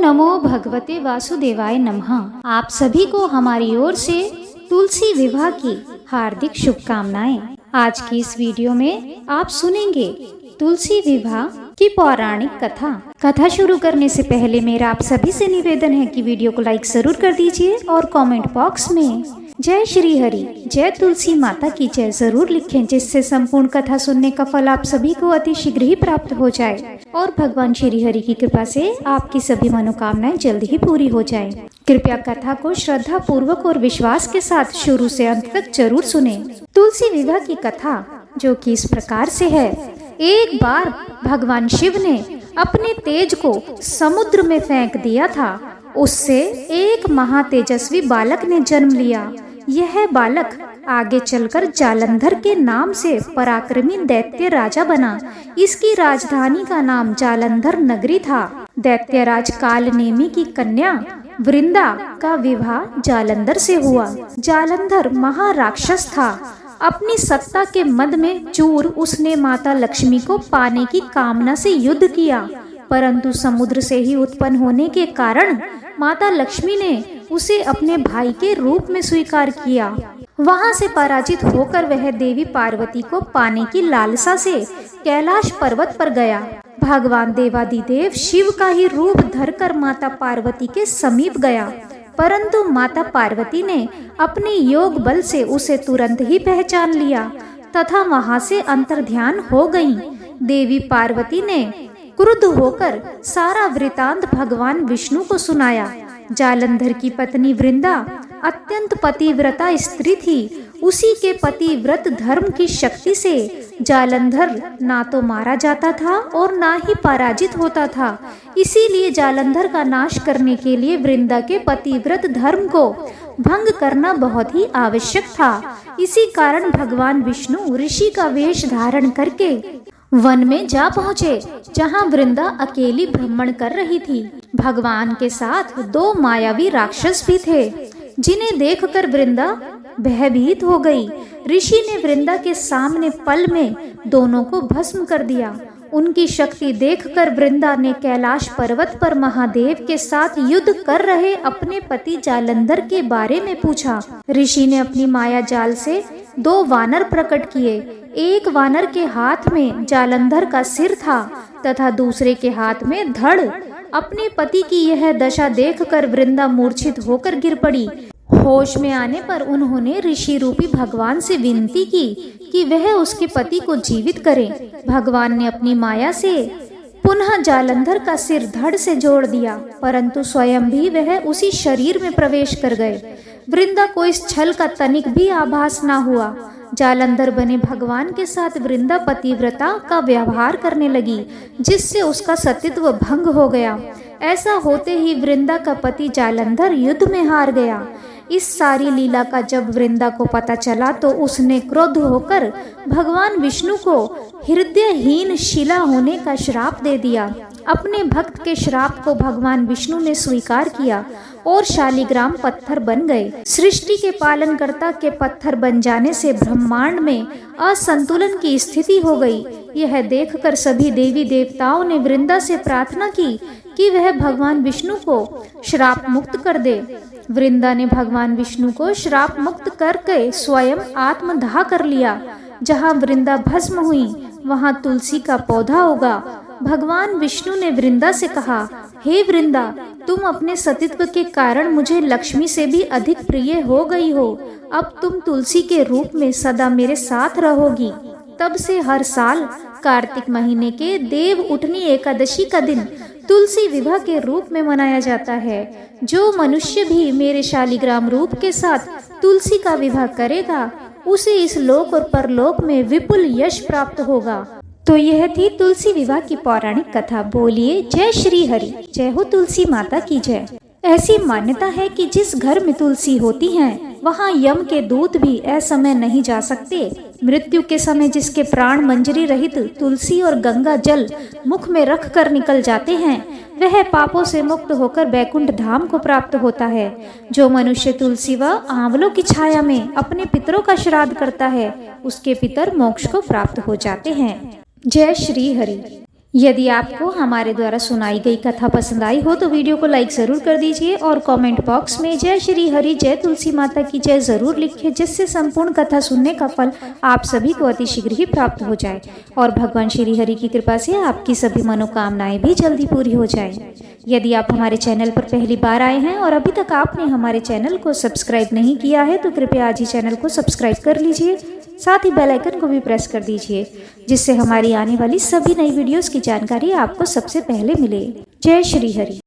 नमो भगवते वासुदेवाय नमः। आप सभी को हमारी ओर से तुलसी विवाह की हार्दिक शुभकामनाएं। आज की इस वीडियो में आप सुनेंगे तुलसी विवाह की पौराणिक कथा। कथा शुरू करने से पहले मेरा आप सभी से निवेदन है कि वीडियो को लाइक जरूर कर दीजिए और कमेंट बॉक्स में जय श्री हरि, जय तुलसी माता की जय जरूर लिखें, जिससे संपूर्ण कथा सुनने का फल आप सभी को अति शीघ्र ही प्राप्त हो जाए और भगवान श्री हरि की कृपा से आपकी सभी मनोकामनाएं जल्द ही पूरी हो जाए। कृपया कथा को श्रद्धा पूर्वक और विश्वास के साथ शुरू से अंत तक जरूर सुने। तुलसी विवाह की कथा जो कि इस प्रकार से है। एक बार भगवान शिव ने अपने तेज को समुद्र में फेंक दिया था। उससे एक महातेजस्वी बालक ने जन्म लिया। यह बालक आगे चलकर जालंधर के नाम से पराक्रमी दैत्य राजा बना। इसकी राजधानी का नाम जालंधर नगरी था। दैत्यराज कालनेमी की कन्या वृंदा का विवाह जालंधर से हुआ। जालंधर महाराक्षस था। अपनी सत्ता के मद में चूर उसने माता लक्ष्मी को पाने की कामना से युद्ध किया, परंतु समुद्र से ही उत्पन्न होने के कारण माता लक्ष्मी ने उसे अपने भाई के रूप में स्वीकार किया। वहां से पराजित होकर वह देवी पार्वती को पाने की लालसा से कैलाश पर्वत पर गया। भगवान देवादिदेव शिव का ही रूप धरकर माता पार्वती के समीप गया, परंतु माता पार्वती ने अपने योग बल से उसे तुरंत ही पहचान लिया तथा वहां से अंतर्ध्यान हो गईं। देवी पार्वती ने क्रुद्ध होकर सारा वृतांत भगवान विष्णु को सुनाया। जालंधर की पत्नी वृंदा अत्यंत पतिव्रता स्त्री थी। उसी के पतिव्रत धर्म की शक्ति से जालंधर ना तो मारा जाता था और ना ही पराजित होता था। इसीलिए जालंधर का नाश करने के लिए वृंदा के पतिव्रत धर्म को भंग करना बहुत ही आवश्यक था। इसी कारण भगवान विष्णु ऋषि का वेश धारण करके वन में जा पहुँचे, जहाँ वृंदा अकेली भ्रमण कर रही थी। भगवान के साथ दो मायावी राक्षस भी थे, जिन्हें देखकर वृंदा भयभीत हो गई। ऋषि ने वृंदा के सामने पल में दोनों को भस्म कर दिया। उनकी शक्ति देखकर वृंदा ने कैलाश पर्वत पर महादेव के साथ युद्ध कर रहे अपने पति जालंधर के बारे में पूछा। ऋषि ने अपनी माया जाल से दो वानर प्रकट किए। एक वानर के हाथ में जालंधर का सिर था तथा दूसरे के हाथ में धड़। अपने पति की यह दशा देखकर वृंदा मूर्छित होकर गिर पड़ी। होश में आने पर उन्होंने ऋषि रूपी भगवान से विनती की कि वह उसके पति को जीवित करें। भगवान ने अपनी माया से पुनः जालंधर का सिर धड़ से जोड़ दिया, परंतु स्वयं भी वह उसी शरीर में प्रवेश कर गए। वृंदा को इस छल का तनिक भी आभास न हुआ। जालंधर बने भगवान के साथ वृंदा पतिव्रता का व्यवहार करने लगी, जिससे उसका सतीत्व भंग हो गया। ऐसा होते ही वृंदा का पति जालंधर युद्ध में हार गया। इस सारी लीला का जब वृंदा को पता चला तो उसने क्रोध होकर भगवान विष्णु को हृदयहीन शिला होने का श्राप दे दिया। अपने भक्त के श्राप को भगवान विष्णु ने स्वीकार किया और शालिग्राम पत्थर बन गए। सृष्टि के पालनकर्ता के पत्थर बन जाने से ब्रह्मांड में असंतुलन की स्थिति हो गई। यह देखकर सभी देवी देवताओं ने वृंदा से प्रार्थना की कि वह भगवान विष्णु को श्राप मुक्त कर दे। वृंदा ने भगवान विष्णु को श्राप मुक्त करके स्वयं आत्मदाह कर लिया। जहाँ वृंदा भस्म हुई वहाँ तुलसी का पौधा होगा। भगवान विष्णु ने वृंदा से कहा, हे वृंदा, तुम अपने सतीत्व के कारण मुझे लक्ष्मी से भी अधिक प्रिय हो गई हो। अब तुम तुलसी के रूप में सदा मेरे साथ रहोगी। तब से हर साल कार्तिक महीने के देव उठनी एकादशी का दिन तुलसी विवाह के रूप में मनाया जाता है। जो मनुष्य भी मेरे शालिग्राम रूप के साथ तुलसी का विवाह करेगा, उसे इस लोक और परलोक में विपुल यश प्राप्त होगा। तो यह थी तुलसी विवाह की पौराणिक कथा। बोलिए जय श्री हरि, जय हो तुलसी माता की जय। ऐसी मान्यता है कि जिस घर में तुलसी होती है वहाँ यम के दूत भी असमय नहीं जा सकते। मृत्यु के समय जिसके प्राण मंजरी रहित तुलसी और गंगा जल मुख में रख कर निकल जाते हैं, वह पापों से मुक्त होकर बैकुंठ धाम को प्राप्त होता है। जो मनुष्य तुलसी व आंवलों की छाया में अपने पितरों का श्राद्ध करता है, उसके पितर मोक्ष को प्राप्त हो जाते हैं। जय श्री हरि। यदि आपको हमारे द्वारा सुनाई गई कथा पसंद आई हो तो वीडियो को लाइक ज़रूर कर दीजिए और कमेंट बॉक्स में जय श्री हरि जय तुलसी माता की जय ज़रूर लिखिए, जिससे संपूर्ण कथा सुनने का फल आप सभी को अति शीघ्र ही प्राप्त हो जाए और भगवान श्री हरि की कृपा से आपकी सभी मनोकामनाएं भी जल्दी पूरी हो जाए। यदि आप हमारे चैनल पर पहली बार आए हैं और अभी तक आपने हमारे चैनल को सब्सक्राइब नहीं किया है तो कृपया आज ही चैनल को सब्सक्राइब कर लीजिए, साथ ही बेल आइकन को भी प्रेस कर दीजिए, जिससे हमारी आने वाली सभी नई वीडियोस की जानकारी आपको सबसे पहले मिले। जय श्री हरि।